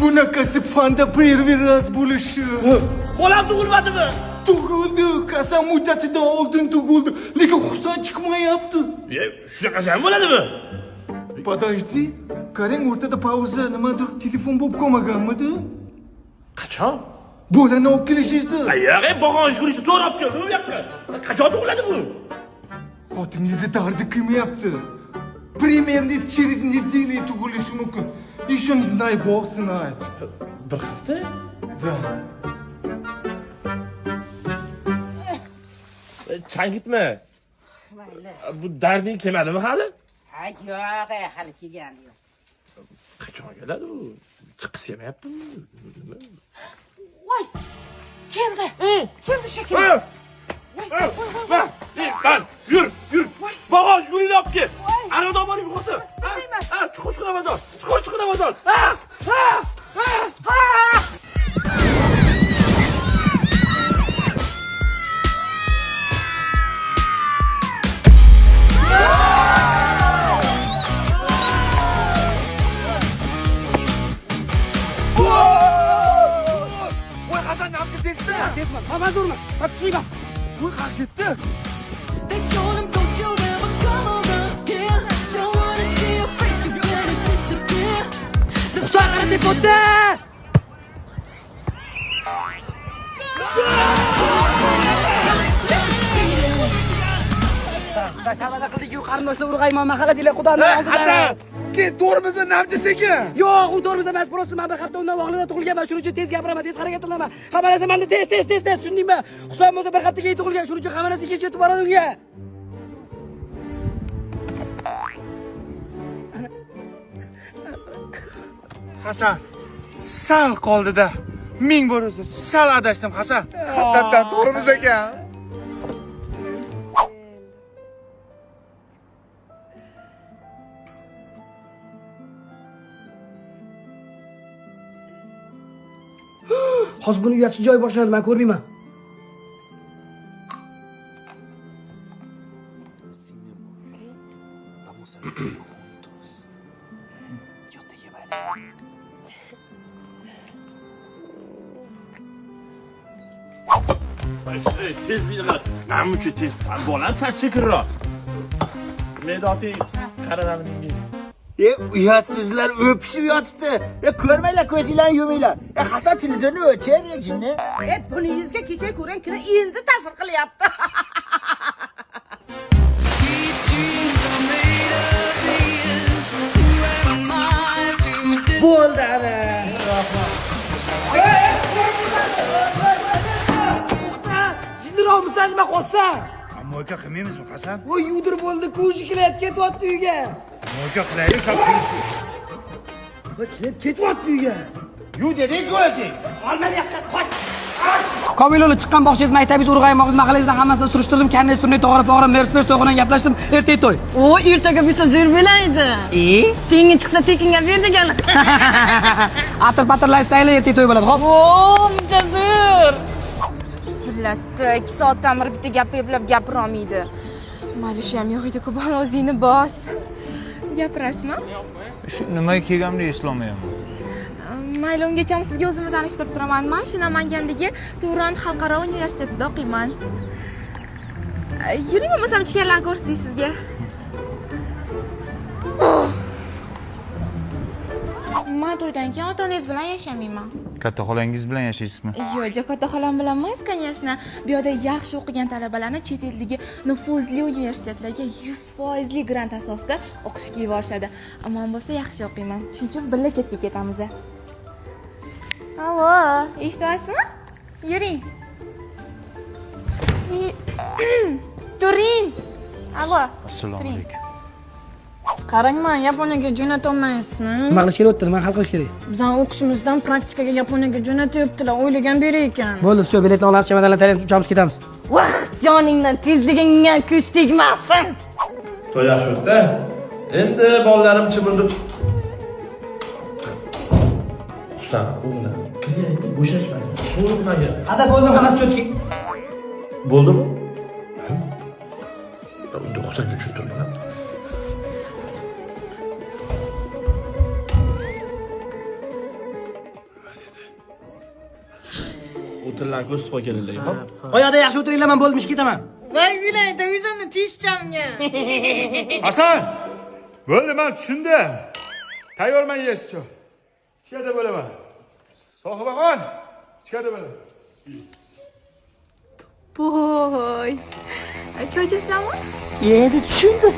Bunaqasi fanda perveraz bo'lishi. Bolam tug'ilmadimi? Tug'ildi, qasam muddatidan oldin tug'ildi, lekin Husan chiqmayapti. Shunaqasi ham bo'ladimi? Подожди, qarang o'rtada pauza, nimadir telefon bo'lib qolmaganmidi? Qachon? Bolani olib kelishizdi. Yo'q, bog'on shug'urisi to'g'ri olib keldi u yoqqa. Qachon tug'iladi bu? Xotiningizni dardi qilmayapti. Примерно через неделю tug'ilishi mumkin. Еще не знаю, Бог знает. Bir hafta? Да. Changitma. Bu darding kelmadimi hali? Ha, yo'q, hali kelgani yo'q. Qachon keladi u? Chiqisi yemayaptimi? Voy! Keldi. Keldi shekilli. Lan, yur. Bog'on shug'urini olib kel. Aradan borib yuqorda. Chuqur Ramazon. Chuqur Ramazon. Voy Hasan namchi tezda. Tezman, hamma durma. Atishmayman. Voy, qayerga ketdi? They told him, don't you ever come around here. Don't wanna see your face, you better disappear. Husan telefonda. Shavada qildik-ku, qarindoshlar urg'ayman, mahalla deylar, Xudoning oldida. Hasan, uka, to'g'rimizmi namchisi ekan? Yo'q, u to'g'rimiz emas, prosta men bir hafta undan vaqtliroq tug'ilganman, shuning uchun tez gapiraman, tez harakat qilaman. Hamma narsa menda tez, tushundingmi? Husan bo'lsa bir hafta keyin tug'ilgan, shuning uchun hamma narsa kech yetib boradi unga. Hasan, sal qoldida. Ming bor uzr, sal adashdim Hasan. Haqiqatan to'g'rimiz ekan. Hozir buni uyatsiz joy boshlanadi, men ko'rmayman. Tez bilaman. Namuncha tez. Sen bolam sen sekinroq. Medoting qararamingiz. Uyatsizlar o'pishib yotibdi. Ko'rmanglar, ko'zinglarni yuminglar. Hasan televizorni o'chir, jinni. Buningizga kecha ko'rgan kira endi ta'sir qilyapti. Sweet dreams are made of these. Who am I to Bo'ldi ana. Jinniroqmisan, nima qolsan? Mo'ka qilmaymizmi Hasan? Voy, yudir bo'ldi, ko'zi kelayapti, ketyapti uyga. Mo'ka qilaylik, sal turish. Voy, ketyapti uyga. Yu deding-ku o'zing. Olma bu yoqqa, qoch. Komilo'li chiqqan bog'changiz, maktabingiz, urg'aymoqingiz, mahallangizni hammasini surishtirdim, karnangizni turnay to'g'rab, Mercedes to'g'ridan gaplashdim, ertaga to'y. O ertaga bo'lsa zo'r bo'laydi. Tengi chiqsa tekinga ber degan. Atir-patir laystaylar, ertaga to'y bo'ladi. Xo'p. O, muncha zo'r. Millatda 2 soatdan beri bitta gap eplab gapira olmaydi. Mayli, shu ham yo'q edi-ku, bana o'zingni bos. Gapirasizmi? Nimaga kelganimni eslolmayapman. Mayli, ungacha sizga o'zimni tanishtirib turaman. Men shu Namangandagi Turon xalqaro universitetida o'qiyman. Yuring, bo'lmasam ichkarilarni ko'rsatay sizga. Men to'ydan keyin ota-onangiz bilan yashamayman. Katta xolangiz bilan yashaysizmi? Yo'q, katta xolam bilan emas, конечно. Bu yerda yaxshi o'qigan talabalarni chet eldagi nufuzli universitetlarga 100% grant asosida o'qishga yuborishadi. Ammo bo'lsa yaxshi o'qiyman. Shuning uchun birga chetga ketamiz. Allo, eshityapsizmi? Yuring. Turing. Allo. Assalomu alaykum. Qarang, men Yaponiyaga jo'natolmaysizmi? Nima qilish kerak o'tdi? Nima hal qilish kerak? Bizning o'qishimizdan praktikaga Yaponiyaga jo'natyaptilar. O'ylagan beri ekan. Bo'ldi, shu biletni olib, chamadonlarni tayyorlab, uchamiz ketamiz. Vaqt joningdan tezligingga ko'z tegmasin. To'y yaxshi o'tdi. Endi bolalarim chimirdi. Husan, o'g'lim, kiring, bo'shashmang. Qo'rqmagin. Ada bo'ldim, hammasi cho'tki. Bo'ldimi? Unda Husanga tushuntirman. tillarni ko'rsatib qo'y kelinlarga, xo'p? Oyoqda yaxshi o'tiringlar, men bo'lmish ketaman. Voy vilayda o'zimni tiyishchamga. Hasan! Bo'ldi, men tushundim. Tayyorman yeyishga. Ichkarida bo'laman. Sohibaxon, ichkarida bo'laman. Boy. Choy ichasizlarmi? Endi tushundim.